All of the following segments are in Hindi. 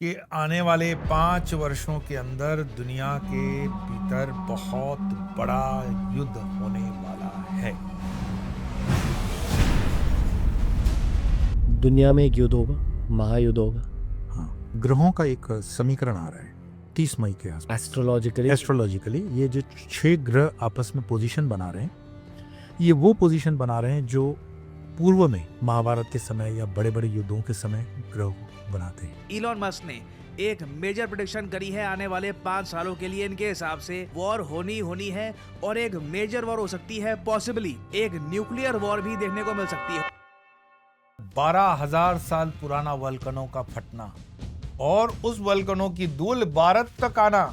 कि आने वाले 5 वर्षों के अंदर दुनिया के भीतर बहुत बड़ा युद्ध होने वाला है। दुनिया में एक युद्ध होगा, महायुद्ध होगा। हाँ, ग्रहों का एक समीकरण आ रहा है 30 मई के आसपास। एस्ट्रोलॉजिकली ये जो 6 ग्रह आपस में पोजीशन बना रहे हैं, ये वो पोजीशन बना रहे हैं जो पूर्व में महाभारत के समय या बड़े बड़े युद्धों के समय ग्रह बनाते हैं। इलॉन मस्क ने एक मेजर प्रेडिक्शन करी है आने वाले 5 सालों के लिए। इनके हिसाब से वॉर होनी है और एक मेजर वॉर हो सकती है, पॉसिबली एक न्यूक्लियर वॉर भी देखने को मिल सकती है। 12,000 साल पुराना वल्कनों का फटना और उस वल्कनों की धूल भारत तक आना।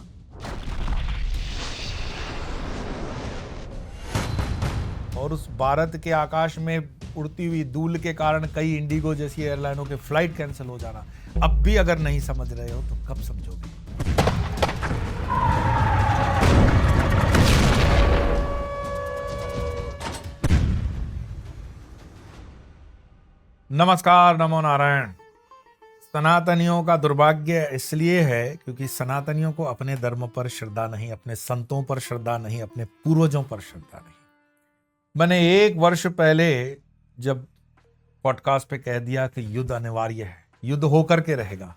और उस भारत के आकाश में उड़ती हुई धूल के कारण कई इंडिगो जैसी एयरलाइनों के फ्लाइट कैंसिल हो जाना। अब भी अगर नहीं समझ रहे हो तो कब समझोगे? नमस्कार, नमो नारायण। सनातनियों का दुर्भाग्य इसलिए है क्योंकि सनातनियों को अपने धर्म पर श्रद्धा नहीं, अपने संतों पर श्रद्धा नहीं, अपने पूर्वजों पर श्रद्धा नहीं। मैंने 1 वर्ष पहले जब पॉडकास्ट पे कह दिया कि युद्ध अनिवार्य है, युद्ध होकर के रहेगा,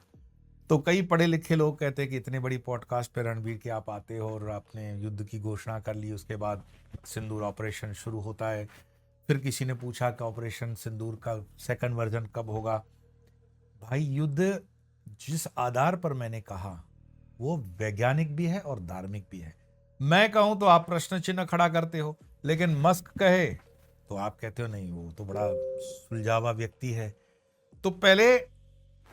तो कई पढ़े लिखे लोग कहते कि इतने बड़ी पॉडकास्ट पे रणवीर के आप आते हो और आपने युद्ध की घोषणा कर ली, उसके बाद सिंदूर ऑपरेशन शुरू होता है। फिर किसी ने पूछा कि ऑपरेशन सिंदूर का सेकंड वर्जन कब होगा। भाई, युद्ध जिस आधार पर मैंने कहा वो वैज्ञानिक भी है और धार्मिक भी है। मैं कहूं तो आप प्रश्न चिन्ह खड़ा करते हो, लेकिन मस्क कहे तो आप कहते हो नहीं, वो तो बड़ा सुलझावा व्यक्ति है। तो पहले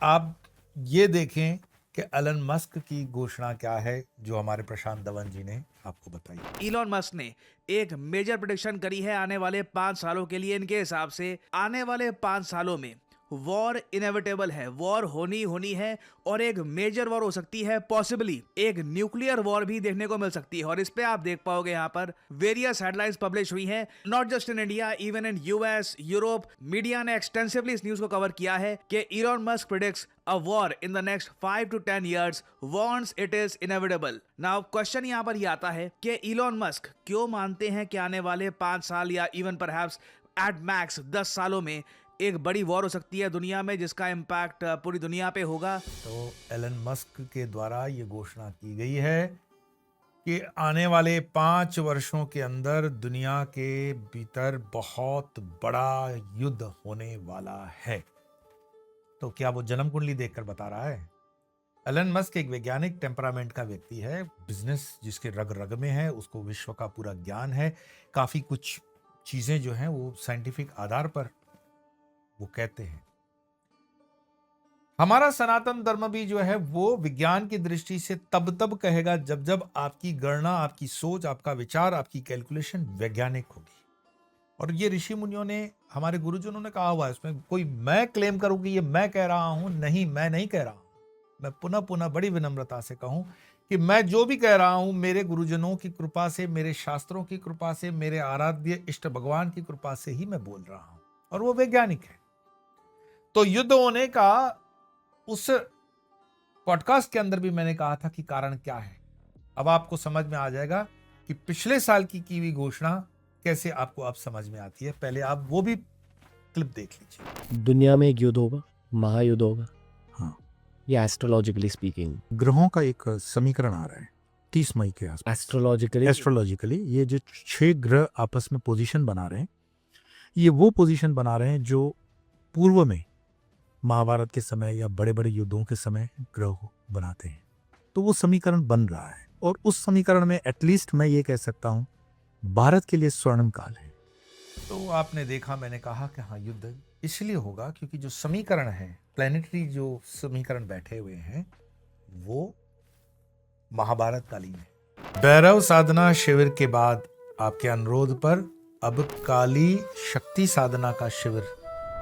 आप ये देखें कि एलन मस्क की घोषणा क्या है जो हमारे प्रशांत धवन जी ने आपको बताई। इलॉन मस्क ने एक मेजर प्रेडिक्शन करी है आने वाले 5 सालों के लिए। इनके हिसाब से आने वाले 5 सालों में वॉर इनएविटेबल है, वॉर होनी है और एक मेजर वॉर हो सकती है, पॉसिबली एक न्यूक्लियर वॉर भी देखने को मिल सकती है। और इस पे आप देख पाओगे यहाँ पर वेरियस हेडलाइंस पब्लिश हुई हैं, not just in India, even in US, Europe. Media ने एक्सटेंसिवली इस न्यूज को कवर किया है कि Elon Musk predicts a war in the next 5 to 10 years, warns it is inevitable. Now question यहाँ पर ही आता है कि इलॉन मस्क क्यों मानते हैं कि आने वाले 5 साल या इवन परहैप्स एट मैक्स 10 सालों में एक बड़ी वॉर हो सकती है दुनिया में, जिसका इम्पैक्ट पूरी दुनिया पे होगा। तो एलन मस्क के द्वारा ये घोषणा की गई है कि आने वाले 5 वर्षों के अंदर दुनिया के भीतर बहुत बड़ा युद्ध होने वाला है। तो क्या वो जन्म कुंडली देखकर बता रहा है? एलन मस्क एक वैज्ञानिक टेम्परामेंट का व्यक्ति है, बिजनेस जिसके रग रग में है, उसको विश्व का पूरा ज्ञान है। काफी कुछ चीजें जो हैं वो साइंटिफिक आधार पर वो कहते हैं। हमारा सनातन धर्म भी जो है वो विज्ञान की दृष्टि से तब कहेगा जब जब आपकी गणना, आपकी सोच, आपका विचार, आपकी कैलकुलेशन वैज्ञानिक होगी। और ये ऋषि मुनियों ने, हमारे गुरुजनों ने कहा हुआ है, इसमें कोई मैं क्लेम करूं कि ये मैं कह रहा हूं, नहीं, मैं नहीं कह रहा हूं। मैं पुनः बड़ी विनम्रता से कहूं कि मैं जो भी कह रहा हूं मेरे गुरुजनों की कृपा से, मेरे शास्त्रों की कृपा से, मेरे आराध्य इष्ट भगवान की कृपा से ही मैं बोल रहा हूं, और वो वैज्ञानिक है। तो युद्ध होने का उस पॉडकास्ट के अंदर भी मैंने कहा था कि कारण क्या है। अब आपको समझ में आ जाएगा कि पिछले साल की हुई घोषणा कैसे आपको अब समझ में आती है। पहले आप वो भी क्लिप देख लीजिए। दुनिया में एक युद्ध होगा, महायुद्ध होगा। हाँ, ये एस्ट्रोलॉजिकली स्पीकिंग, ग्रहों का एक समीकरण आ रहा है 30 मई के आसपास। एस्ट्रोलॉजिकली ये जो 6 ग्रह आपस में पोजीशन बना रहे हैं, ये वो पोजीशन बना रहे हैं जो पूर्व में महाभारत के समय या बड़े बड़े युद्धों के समय ग्रह बनाते हैं। तो वो समीकरण बन रहा है, और उस समीकरण में एटलीस्ट मैं ये कह सकता हूं भारत के लिए स्वर्णिम काल है। तो आपने देखा, मैंने कहा कि हाँ, युद्ध इसलिए होगा क्योंकि जो समीकरण है, प्लेनेटरी जो समीकरण बैठे हुए हैं, वो महाभारत कालीन है। भैरव साधना शिविर के बाद आपके अनुरोध पर अब काली शक्ति साधना का शिविर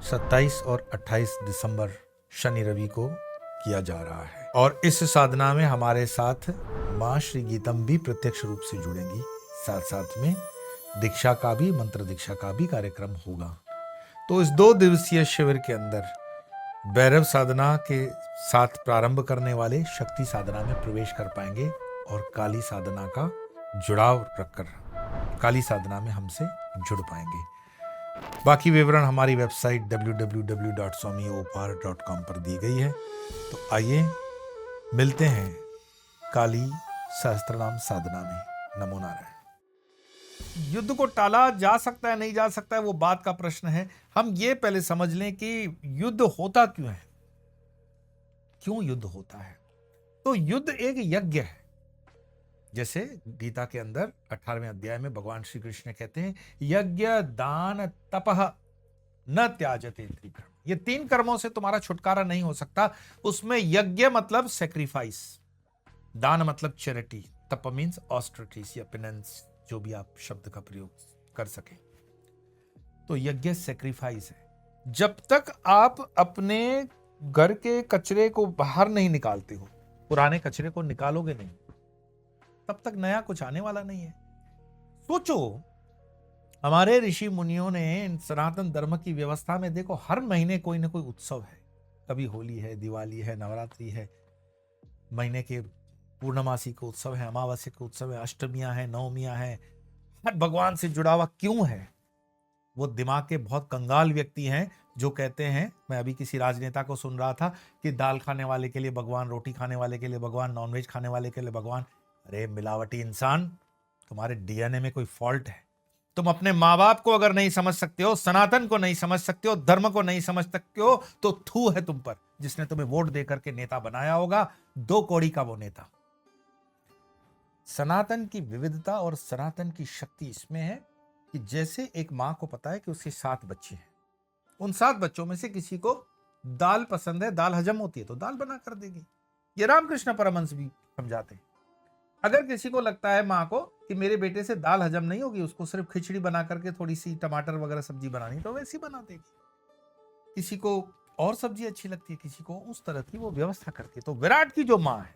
27 और 28 दिसंबर शनि रवि को किया जा रहा है। और इस साधना में हमारे साथ माँ श्री गीतम भी प्रत्यक्ष रूप से जुड़ेंगी। साथ साथ में दीक्षा का भी, मंत्र दीक्षा का भी कार्यक्रम होगा। तो इस 2 दिवसीय शिविर के अंदर भैरव साधना के साथ प्रारंभ करने वाले शक्ति साधना में प्रवेश कर पाएंगे और काली साधना का जुड़ाव रखकर काली साधना में हमसे जुड़ पाएंगे। बाकी विवरण हमारी वेबसाइट www.swamiopar.com पर दी गई है। तो आइए मिलते हैं काली सहस्त्रनाम साधना में। नमो नारायण। युद्ध को टाला जा सकता है नहीं जा सकता है वो बात का प्रश्न है। हम ये पहले समझ लें कि युद्ध होता क्यों है, क्यों युद्ध होता है। तो युद्ध एक यज्ञ है। जैसे गीता के अंदर 18वें अध्याय में भगवान श्री कृष्ण कहते हैं यज्ञ दान तपः न त्याजते त्रिकर्म। ये 3 कर्मों से तुम्हारा छुटकारा नहीं हो सकता। उसमें यज्ञ मतलब सेक्रीफाइस, दान मतलब चैरिटी, तप मीन्स ऑस्ट्रिटीज या पेनेंस, जो भी आप शब्द का प्रयोग कर सके। तो यज्ञ सेक्रीफाइस है। जब तक आप अपने घर के कचरे को बाहर नहीं निकालते हो, पुराने कचरे को निकालोगे नहीं, तब तक नया कुछ आने वाला नहीं है। सोचो, हमारे ऋषि मुनियों ने सनातन धर्म की व्यवस्था में देखो हर महीने कोई ना कोई उत्सव है। कभी होली है, दिवाली है, नवरात्रि है, महीने के पूर्णमासी का उत्सव है, अमावस्या का उत्सव है, अष्टमियां हैं, नवमियां हैं। हर भगवान से जुड़ा हुआ क्यों है? वो दिमाग के बहुत कंगाल व्यक्ति हैं जो कहते हैं, मैं अभी किसी राजनेता को सुन रहा था कि दाल खाने वाले के लिए भगवान, रोटी खाने वाले के लिए भगवान, नॉनवेज खाने वाले के लिए भगवान। अरे मिलावटी इंसान, तुम्हारे डीएनए में कोई फॉल्ट है। तुम अपने माँ बाप को अगर नहीं समझ सकते हो, सनातन को नहीं समझ सकते हो, धर्म को नहीं समझ सकते हो, तो थू है तुम पर, जिसने तुम्हें वोट दे करके नेता बनाया होगा। 2 कौड़ी का वो नेता। सनातन की विविधता और सनातन की शक्ति इसमें है कि जैसे एक मां को पता है कि उसके 7 बच्चे हैं, उन 7 बच्चों में से किसी को दाल पसंद है, दाल हजम होती है तो दाल बना कर देगी। ये रामकृष्ण परमहंस भी समझाते हैं। अगर किसी को लगता है माँ को कि मेरे बेटे से दाल हजम नहीं होगी, उसको सिर्फ खिचड़ी बना करके थोड़ी सी टमाटर वगैरह सब्जी बनानी, तो वैसी बना देगी। किसी को और सब्जी अच्छी लगती है, किसी को उस तरह की वो व्यवस्था करके। तो विराट की जो माँ है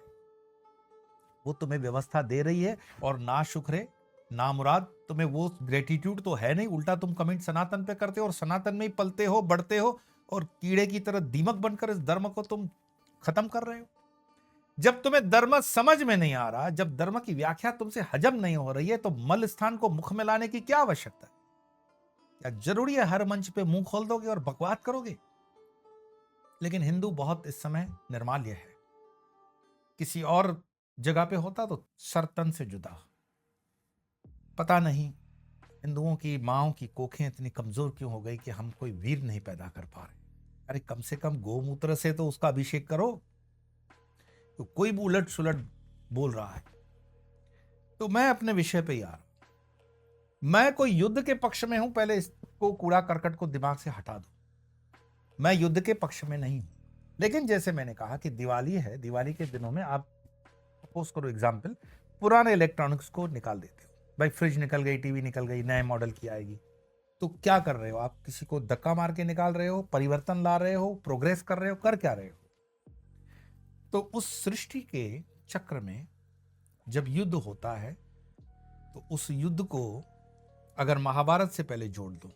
वो तुम्हें व्यवस्था दे रही है, और ना शुक्रे ना मुराद, तुम्हें वो ग्रेटिट्यूड तो है नहीं। उल्टा तुम कमेंट सनातन पे करते हो और सनातन में ही पलते हो, बढ़ते हो, और कीड़े की तरह दीमक बनकर इस धर्म को तुम खत्म कर रहे हो। जब तुम्हें धर्म समझ में नहीं आ रहा, जब धर्म की व्याख्या तुमसे हजम नहीं हो रही है, तो मल स्थान को मुख में लाने की क्या आवश्यकता है? क्या जरूरी है हर मंच पे मुंह खोल दोगे और बकवास करोगे? लेकिन हिंदू बहुत इस समय निर्माल्य है। किसी और जगह पे होता तो सर तन से जुदा। पता नहीं हिंदुओं की माओं की कोखें इतनी कमजोर क्यों हो गई कि हम कोई वीर नहीं पैदा कर पा रहे। अरे कम से कम गोमूत्र से तो उसका अभिषेक करो। तो कोई भी उलट सुलट बोल रहा है। तो मैं अपने विषय पे यार, मैं कोई युद्ध के पक्ष में हूं, पहले इसको कूड़ा करकट को दिमाग से हटा दो। मैं युद्ध के पक्ष में नहीं हूं। लेकिन जैसे मैंने कहा कि दिवाली है, दिवाली के दिनों में आप सपोज करो एग्जाम्पल, पुराने इलेक्ट्रॉनिक्स को निकाल देते हो। भाई फ्रिज निकल गई, टीवी निकल गई, नए मॉडल की आएगी, तो क्या कर रहे हो आप? किसी को धक्का मार के निकाल रहे हो, परिवर्तन ला रहे हो, प्रोग्रेस कर रहे हो, कर क्या रहे हो? तो उस सृष्टि के चक्र में जब युद्ध होता है, तो उस युद्ध को अगर महाभारत से पहले जोड़ दो,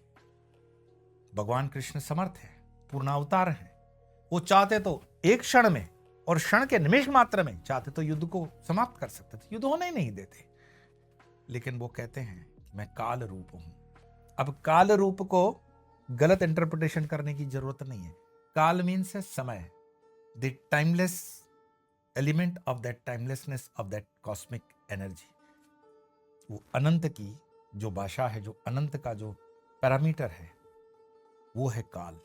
भगवान कृष्ण समर्थ है, पूर्णावतार है। वो चाहते तो एक क्षण में और क्षण के निमेष मात्र में चाहते तो युद्ध को समाप्त कर सकते थे, युद्ध होने ही नहीं देते। लेकिन वो कहते हैं मैं काल रूप हूं। अब काल रूप को गलत इंटरप्रिटेशन करने की जरूरत नहीं है। काल मीन्स है समय, the timeless element of that timelessness of that cosmic energy. वो अनंत की जो भाषा है, जो अनंत का जो पैरामीटर है, वो है काल।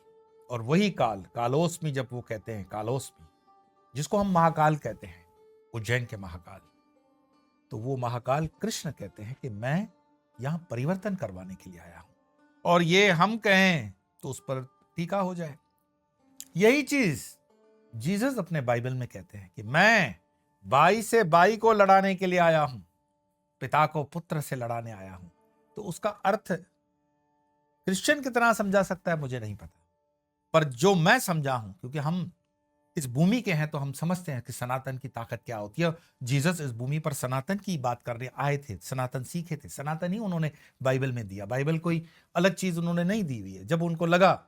और वही काल, कालोस्मी जब वो कहते हैं, कालोस्मी जिसको हम महाकाल कहते हैं, उज्जैन के महाकाल, तो वो महाकाल कृष्ण कहते हैं कि मैं यहां परिवर्तन करवाने के लिए आया हूं। और ये हम कहें तो उस पर टीका हो जाए। यही चीज जीसस अपने बाइबल में कहते हैं कि मैं बाई से बाई को लड़ाने के लिए आया हूं, पिता को पुत्र से लड़ाने आया हूं। तो उसका अर्थ क्रिश्चियन कितना समझा सकता है मुझे नहीं पता, पर जो मैं समझा हूं, क्योंकि हम इस भूमि के हैं तो हम समझते हैं कि सनातन की ताकत क्या होती है। जीसस इस भूमि पर सनातन की बात करने आए थे, सनातन सीखे थे, सनातन ही उन्होंने बाइबल में दिया। बाइबल कोई अलग चीज उन्होंने नहीं दी हुई है। जब उनको लगा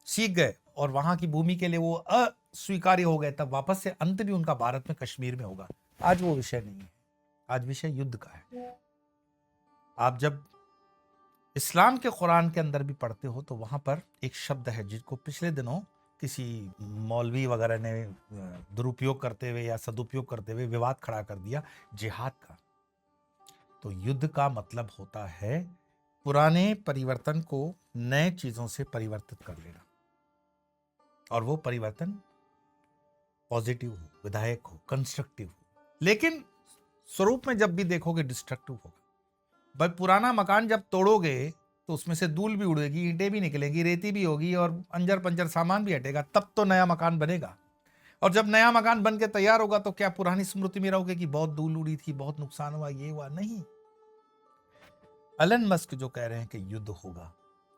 सीख गए और वहां की भूमि के लिए वो अस्वीकार्य हो गए, तब वापस से अंत भी उनका भारत में कश्मीर में होगा। आज वो विषय नहीं है, आज विषय युद्ध का है। आप जब इस्लाम के कुरान के अंदर भी पढ़ते हो तो वहां पर एक शब्द है जिसको पिछले दिनों किसी मौलवी वगैरह ने दुरुपयोग करते हुए या सदुपयोग करते हुए विवाद खड़ा कर दिया, जिहाद का। तो युद्ध का मतलब होता है पुराने परिवर्तन को नए चीजों से परिवर्तित कर लेना, और वो परिवर्तन पॉजिटिव हो, विधायक हो, कंस्ट्रक्टिव हो। लेकिन स्वरूप में जब भी देखोगे डिस्ट्रक्टिव होगा। भाई पुराना मकान जब तोड़ोगे तो उसमें से धूल भी उड़ेगी, ईंटें भी निकलेगी, रेती भी होगी और अंजर पंजर सामान भी हटेगा, तब तो नया मकान बनेगा। और जब नया मकान बन के तैयार होगा तो क्या पुरानी स्मृति में रहोगे कि बहुत धूल उड़ी थी, बहुत नुकसान हुआ, ये हुआ? नहीं। एलन मस्क जो कह रहे हैं कि युद्ध होगा,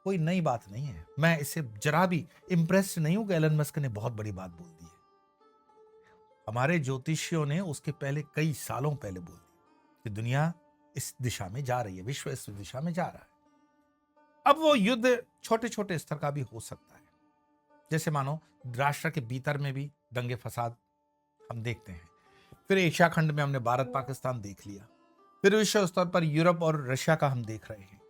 कोई नई बात नहीं है। मैं इससे जरा भी इम्प्रेस्ड नहीं हूं कि एलन मस्क ने बहुत बड़ी बात बोल दी है। हमारे ज्योतिषियों ने उसके पहले कई सालों पहले बोल दी कि दुनिया इस दिशा में जा रही है, विश्व इस दिशा में जा रहा है। अब वो युद्ध छोटे छोटे स्तर का भी हो सकता है, जैसे मानो राष्ट्र के भीतर में भी दंगे फसाद हम देखते हैं, फिर एशिया खंड में हमने भारत पाकिस्तान देख लिया, फिर विश्व स्तर पर यूरोप और रशिया का हम देख रहे हैं,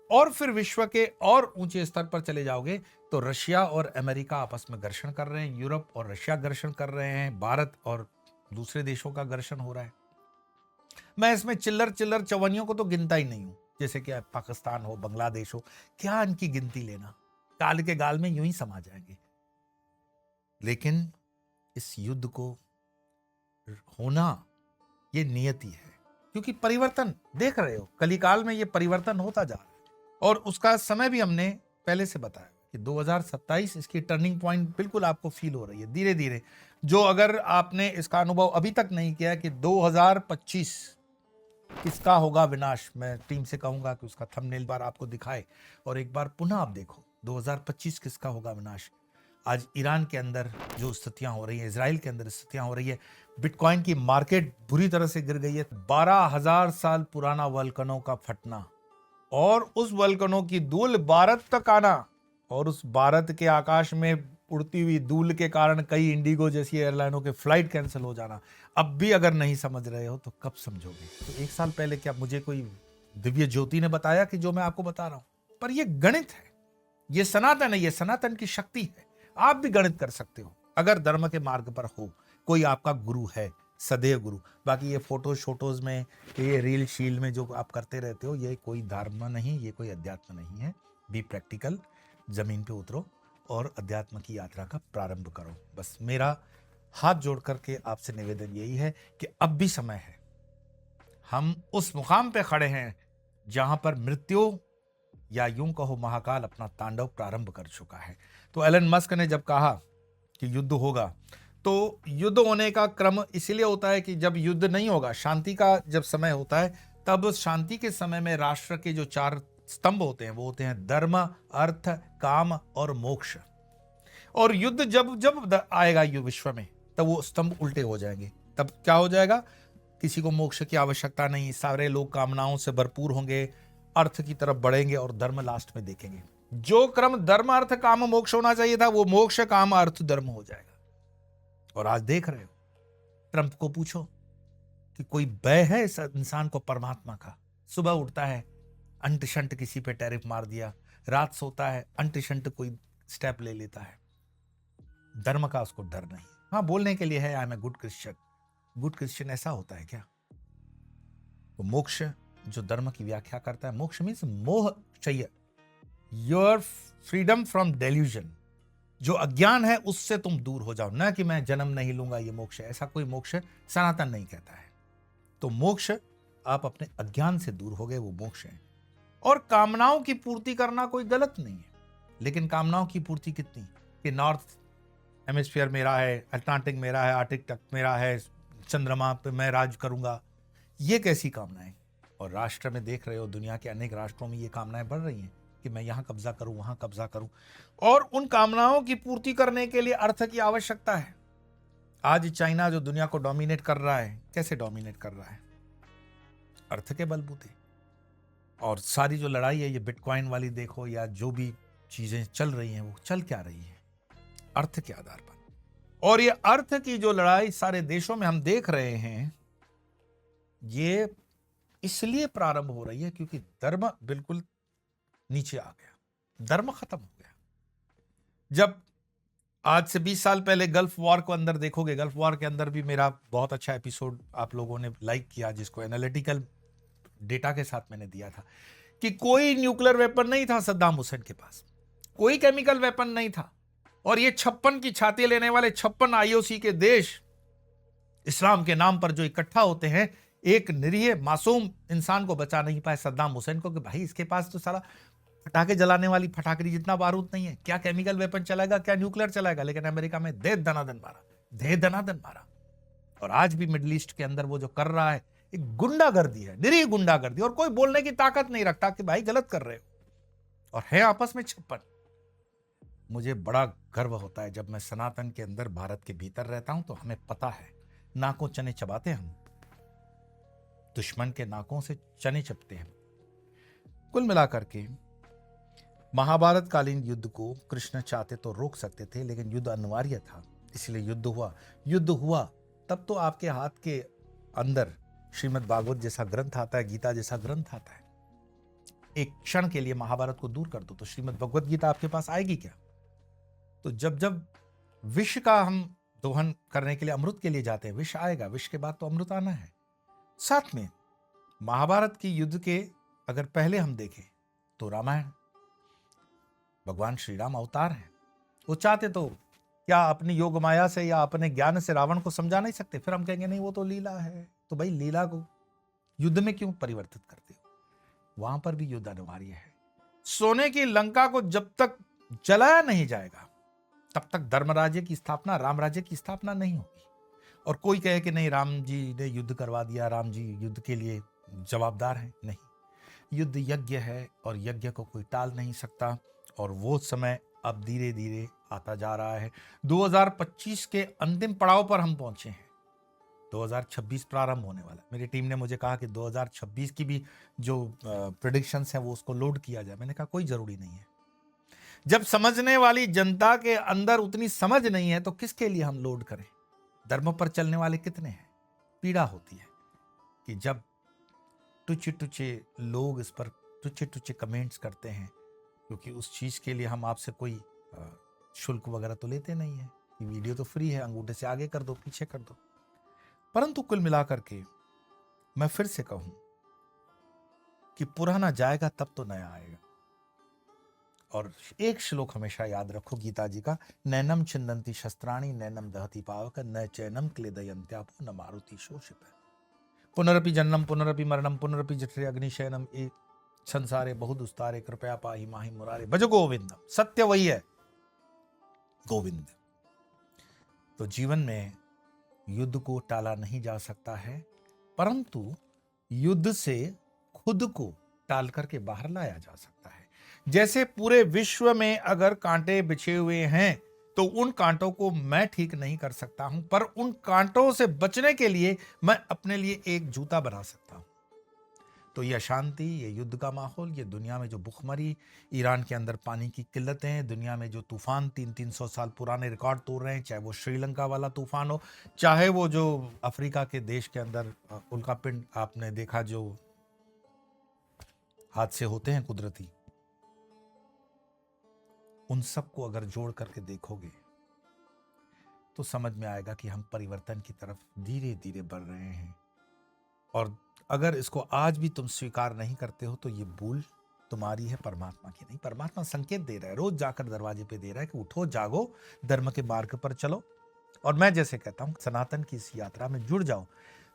और फिर विश्व के और ऊंचे स्तर पर चले जाओगे तो रशिया और अमेरिका आपस में घर्षण कर रहे हैं, यूरोप और रशिया घर्षण कर रहे हैं, भारत और दूसरे देशों का घर्षण हो रहा है। मैं इसमें चिल्लर चिल्लर चवनियों को तो गिनता ही नहीं हूं, जैसे कि पाकिस्तान हो, बांग्लादेश हो, क्या इनकी गिनती लेना, काल के गाल में यूं ही समा जाएंगे। लेकिन इस युद्ध को होना ये नियति है, क्योंकि परिवर्तन देख रहे हो, कलिकाल में ये परिवर्तन होता जा रहा है। और उसका समय भी हमने पहले से बताया कि 2027 इसकी टर्निंग पॉइंट बिल्कुल आपको फील हो रही है धीरे धीरे। जो अगर आपने इसका अनुभव अभी तक नहीं किया कि 2025 किसका होगा विनाश, मैं टीम से कहूंगा कि उसका थंबनेल बार आपको दिखाए और एक बार पुनः आप देखो 2025 किसका होगा विनाश। आज ईरान के अंदर जो स्थितियां हो रही है, इजराइल के अंदर स्थितियां हो रही है, बिटकॉइन की मार्केट बुरी तरह से गिर गई है, 12,000 साल पुराना वल्कनों का फटना और उस वल्कनों की धूल भारत तक आना, और उस भारत के आकाश में उड़ती हुई धूल के कारण कई इंडिगो जैसी एयरलाइनों के फ्लाइट कैंसिल हो जाना। अब भी अगर नहीं समझ रहे हो तो कब समझोगे? तो एक साल पहले क्या मुझे कोई दिव्य ज्योति ने बताया कि जो मैं आपको बता रहा हूं? पर ये गणित है, ये सनातन है, ये सनातन की शक्ति है। आप भी गणित कर सकते हो अगर धर्म के मार्ग पर हो, कोई आपका गुरु है, सदैव गुरु। बाकी ये फोटोज में, ये रील शील में जो आप करते रहते हो, ये कोई धर्म नहीं, ये कोई अध्यात्म नहीं है। बी प्रैक्टिकल, जमीन पे उतरो और अध्यात्म की यात्रा का प्रारंभ करो। बस मेरा हाथ जोड़ करके आपसे निवेदन यही है कि अब भी समय है। हम उस मुकाम पे खड़े हैं जहां पर मृत्यु या यूं कहो महाकाल अपना तांडव प्रारंभ कर चुका है। तो एलन मस्क ने जब कहा कि युद्ध होगा, तो युद्ध होने का क्रम इसलिए होता है कि जब युद्ध नहीं होगा, शांति का जब समय होता है, तब शांति के समय में राष्ट्र के जो 4 स्तंभ होते हैं वो होते हैं धर्म, अर्थ, काम और मोक्ष। और युद्ध जब आएगा युद्ध विश्व में, तब वो स्तंभ उल्टे हो जाएंगे। तब क्या हो जाएगा? किसी को मोक्ष की आवश्यकता नहीं, सारे लोग कामनाओं से भरपूर होंगे, अर्थ की तरफ बढ़ेंगे और धर्म लास्ट में देखेंगे। जो क्रम धर्म, अर्थ, काम, मोक्ष होना चाहिए था, वो मोक्ष, काम, अर्थ, धर्म हो जाएगा। और आज देख रहे हो, ट्रंप को पूछो कि कोई भय है इस इंसान को परमात्मा का? सुबह उठता है, अंट शंट किसी पे टैरिफ मार दिया, रात सोता है, अंट शंट कोई स्टेप ले लेता है। धर्म का उसको डर नहीं। हाँ, बोलने के लिए है I am a good Christian. Good Christian ऐसा होता है क्या? तो मोक्ष जो धर्म की व्याख्या करता है, मोक्ष मीन्स मोह चाहिए, योर फ्रीडम फ्रॉम डेल्यूजन। जो अज्ञान है उससे तुम दूर हो जाओ, ना कि मैं जन्म नहीं लूंगा ये मोक्ष है। ऐसा कोई मोक्ष सनातन नहीं कहता है। तो मोक्ष आप अपने अज्ञान से दूर हो गए, वो मोक्ष है। और कामनाओं की पूर्ति करना कोई गलत नहीं है, लेकिन कामनाओं की पूर्ति कितनी कि नॉर्थ हेमिस्फीयर मेरा है, अटलांटिक मेरा है, आर्टिक तक मेरा है, चंद्रमा पे मैं राज करूंगा, ये कैसी कामनाएं? और राष्ट्र में देख रहे हो, दुनिया के अनेक राष्ट्रों में ये कामनाएं बढ़ रही हैं कि मैं यहां कब्जा करूं, वहां कब्जा करूं। और उन कामनाओं की पूर्ति करने के लिए अर्थ की आवश्यकता है। आज चाइना जो दुनिया को डोमिनेट कर रहा है, कैसे डोमिनेट कर रहा है? अर्थ के बलबूते। और सारी जो लड़ाई है, ये बिटकॉइन वाली देखो या जो भी चीजें चल रही हैं, वो चल क्या रही है? अर्थ के आधार पर। और ये अर्थ की जो लड़ाई सारे देशों में हम देख रहे हैं, ये इसलिए प्रारंभ हो रही है क्योंकि धर्म बिल्कुल नीचे आ गया, धर्म खत्म हो गया। जब आज से 20 साल पहले गल्फ वॉर को अंदर देखोगे, गल्फ वॉर के अंदर भी मेरा बहुत अच्छा एपिसोड आप लोगों ने लाइक किया, जिसको एनालिटिकल डेटा के साथ मैंने दिया था कि कोई न्यूक्लियर वेपन नहीं था सद्दाम हुसैन के पास, कोई केमिकल वेपन नहीं था। और ये 56 की छाती लेने वाले 56 आईओसी के देश इस्लाम के नाम पर जो इकट्ठा होते हैं, एक निरीह मासूम इंसान को बचा नहीं पाए, सद्दाम हुसैन को, कि भाई इसके पास तो सारा पटाखे जलाने वाली फटाकरी जितना बारूद नहीं है, क्या केमिकल वेपन चलाएगा, क्या न्यूक्लियर चलाएगा। लेकिन अमेरिका में दे दनादन मारा। और आज भी मिडिल ईस्ट के अंदर वो जो कर रहा है एक गुंडागर्दी है, निरीह गुंडागर्दी, और कोई बोलने की ताकत नहीं रखता कि भाई गलत कर रहे हो, और है आपस में 56। मुझे बड़ा गर्व होता है जब मैं सनातन के अंदर भारत के भीतर रहता हूं, तो हमें पता है नाकों चने चबाते हम, दुश्मन के नाकों से चने चबते हैं। कुल मिलाकर के महाभारत कालीन युद्ध को कृष्ण चाहते तो रोक सकते थे, लेकिन युद्ध अनिवार्य था, इसलिए युद्ध हुआ। तब तो आपके हाथ के अंदर श्रीमद् भागवत जैसा ग्रंथ आता है, गीता जैसा ग्रंथ आता है। एक क्षण के लिए महाभारत को दूर कर दो तो श्रीमद् भगवत गीता आपके पास आएगी क्या? तो जब विष का हम दोहन करने के लिए, अमृत के लिए जाते हैं, विष आएगा, विष के बाद तो अमृत आना है। साथ में महाभारत की युद्ध के अगर पहले हम देखें तो रामायण, भगवान श्री राम अवतार हैं। वो चाहते तो क्या अपनी योग माया से या अपने ज्ञान से रावण को समझा नहीं सकते? फिर हम कहेंगे नहीं वो तो लीला है। तो भाई लीला को युद्ध में क्यों परिवर्तित करते हो? वहां पर भी युद्ध अनिवार्य है। सोने की लंका को जब तक जलाया नहीं जाएगा तब तक धर्मराज्य की स्थापना, राम राज्य की स्थापना नहीं होगी। और कोई कहे कि नहीं राम जी ने युद्ध करवा दिया, राम जी युद्ध के लिए जवाबदार हैं, नहीं, युद्ध यज्ञ है और यज्ञ को कोई टाल नहीं सकता। और वो समय अब धीरे धीरे आता जा रहा है। 2025 के अंतिम पड़ाव पर हम पहुंचे हैं, 2026 प्रारंभ होने वाला। मेरी टीम ने मुझे कहा कि 2026 की भी जो प्रेडिक्शंस हैं वो उसको लोड किया जाए। मैंने कहा कोई जरूरी नहीं है। जब समझने वाली जनता के अंदर उतनी समझ नहीं है तो किसके लिए हम लोड करें? धर्म पर चलने वाले कितने हैं? पीड़ा होती है कि जब टुचे लोग इस पर टुचे कमेंट्स करते हैं, क्योंकि उस चीज के लिए हम आपसे कोई शुल्क वगैरह तो लेते नहीं है। ये वीडियो तो फ्री है, अंगूठे से आगे कर दो, पीछे कर दो। परंतु कुल मिलाकर के मैं फिर से कहूं कि पुराना जाएगा तब तो नया आएगा। और एक श्लोक हमेशा याद रखो गीता जी का, नैनम छिन्दन्ति शस्त्राणि नैनम दहति पावक न चैनम क्लेदयन्त्यापो न मारुति शोषित। पुनरपि जन्म पुनरपि मरणम पुनरपि जठरे अग्निशयनम, एक संसारे बहु दुस्तारे कृपया पाहि माहि मुरारे भज गोविंदम। सत्य वही है, गोविंद। तो जीवन में युद्ध को टाला नहीं जा सकता है, परंतु युद्ध से खुद को टाल करके बाहर लाया जा सकता है। जैसे पूरे विश्व में अगर कांटे बिछे हुए हैं तो उन कांटों को मैं ठीक नहीं कर सकता हूं, पर उन कांटों से बचने के लिए मैं अपने लिए एक जूता बना सकता हूं। तो ये अशांति, ये युद्ध का माहौल, ये दुनिया में जो भुखमरी, ईरान के अंदर पानी की किल्लतें, दुनिया में जो तूफान 300 साल पुराने रिकॉर्ड तोड़ रहे हैं, चाहे वो श्रीलंका वाला तूफान हो, चाहे वो जो अफ्रीका के देश के अंदर उल्का पिंड आपने देखा, जो हादसे होते हैं कुदरती, उन सबको अगर जोड़ करके देखोगे तो समझ में आएगा कि हम परिवर्तन की तरफ धीरे धीरे बढ़ रहे हैं। और अगर इसको आज भी तुम स्वीकार नहीं करते हो तो ये भूल तुम्हारी है, परमात्मा की नहीं। परमात्मा संकेत दे रहा है, रोज जाकर दरवाजे पे दे रहा है कि उठो, जागो, धर्म के मार्ग पर चलो। और मैं जैसे कहता हूं, सनातन की इस यात्रा में जुड़ जाओ।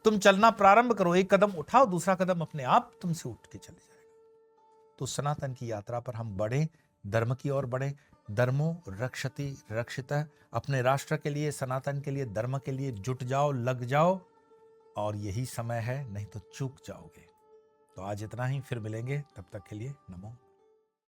तुम चलना प्रारंभ करो, एक कदम उठाओ, दूसरा कदम अपने आप तुमसे उठ के चले जाएगा। तो सनातन की यात्रा पर हम बढ़े, धर्म की ओर बढ़े। धर्मो रक्षति रक्षितः। अपने राष्ट्र के लिए, सनातन के लिए, धर्म के लिए जुट जाओ, लग जाओ, और यही समय है, नहीं तो चूक जाओगे। तो आज इतना ही, फिर मिलेंगे, तब तक के लिए नमो।